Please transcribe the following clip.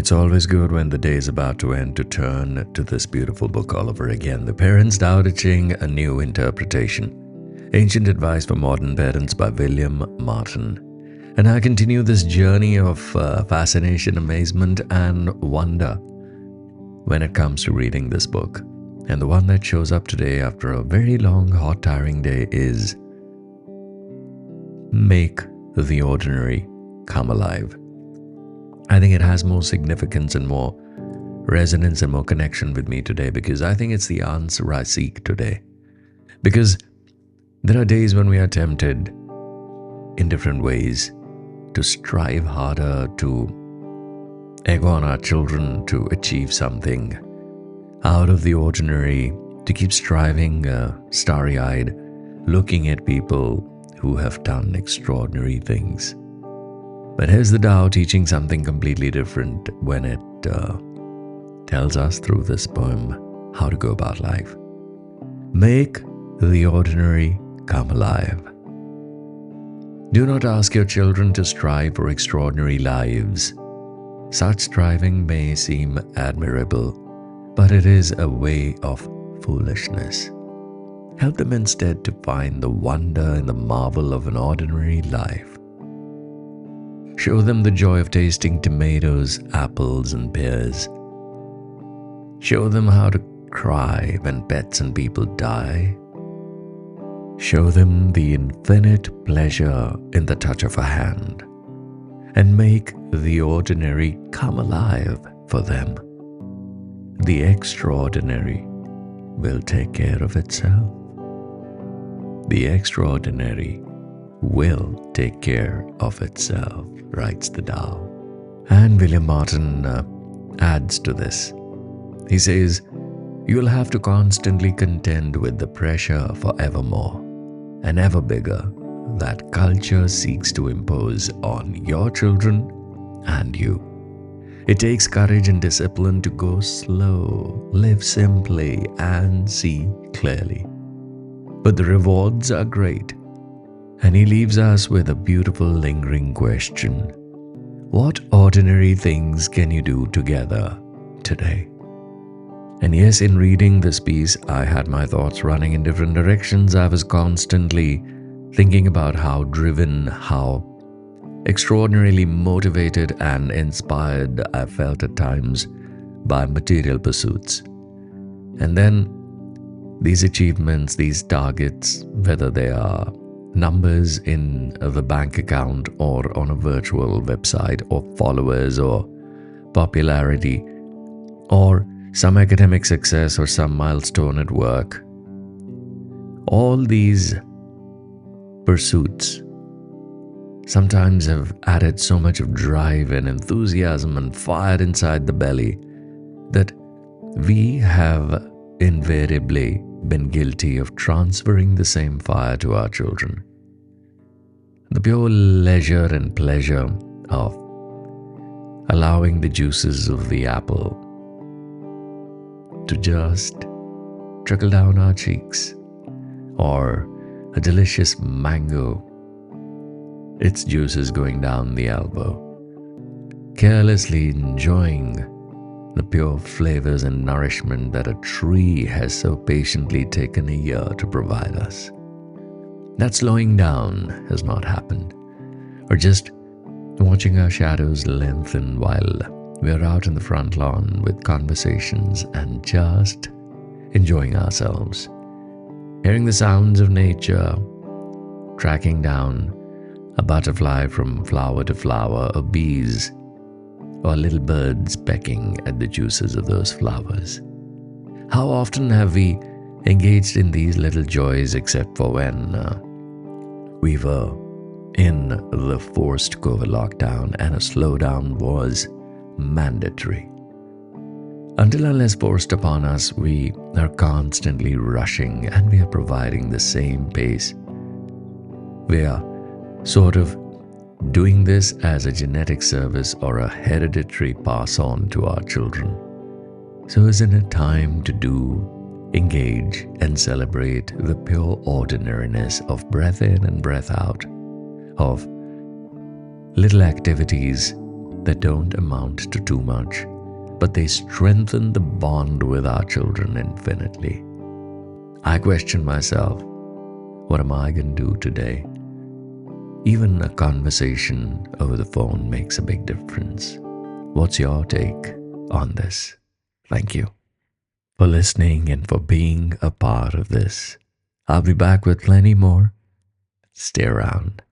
It's always good when the day is about to end to turn to this beautiful book all over again. The Parents' Tao Te Ching, A New Interpretation. Ancient Advice for Modern Parents by William Martin. And I continue this journey of fascination, amazement, and wonder when it comes to reading this book. And the one that shows up today after a very long, hot, tiring day is Make the Ordinary Come Alive. I think it has more significance and more resonance and more connection with me today because I think it's the answer I seek today. Because there are days when we are tempted in different ways to strive harder, to egg on our children to achieve something out of the ordinary, to keep striving starry-eyed, looking at people who have done extraordinary things. But here's the Tao teaching something completely different when it tells us through this poem how to go about life. Make the ordinary come alive. Do not ask your children to strive for extraordinary lives. Such striving may seem admirable, but it is a way of foolishness. Help them instead to find the wonder and the marvel of an ordinary life. Show them the joy of tasting tomatoes, apples, and pears. Show them how to cry when pets and people die. Show them the infinite pleasure in the touch of a hand, and make the ordinary come alive for them. The extraordinary will take care of itself. The extraordinary will take care of itself, writes the Tao. And William Martin adds to this. He says, you will have to constantly contend with the pressure for ever more and ever bigger that culture seeks to impose on your children and you. It takes courage and discipline to go slow, live simply, and see clearly. But the rewards are great. And he leaves us with a beautiful lingering question. What ordinary things can you do together today? And yes, in reading this piece, I had my thoughts running in different directions. I was constantly thinking about how driven, how extraordinarily motivated and inspired I felt at times by material pursuits. And then these achievements, these targets, whether they are numbers in the bank account or on a virtual website, or followers or popularity, or some academic success or some milestone at work. All these pursuits sometimes have added so much of drive and enthusiasm and fire inside the belly that we have invariably been guilty of transferring the same fire to our children. The pure leisure and pleasure of allowing the juices of the apple to just trickle down our cheeks, or a delicious mango, its juices going down the elbow, carelessly enjoying the pure flavors and nourishment that a tree has so patiently taken a year to provide us. That slowing down has not happened, or just watching our shadows lengthen while we're out in the front lawn with conversations and just enjoying ourselves, hearing the sounds of nature, tracking down a butterfly from flower to flower, or bees, or little birds pecking at the juices of those flowers. How often have we engaged in these little joys except for when we were in the forced COVID lockdown and a slowdown was mandatory? Until unless forced upon us, we are constantly rushing and we are providing the same pace. We are sort of doing this as a genetic service or a hereditary pass on to our children. So isn't it time to engage and celebrate the pure ordinariness of breath in and breath out, of little activities that don't amount to too much, but they strengthen the bond with our children infinitely. I question myself, what am I going to do today? Even a conversation over the phone makes a big difference. What's your take on this? Thank you for listening and for being a part of this. I'll be back with plenty more. Stay around.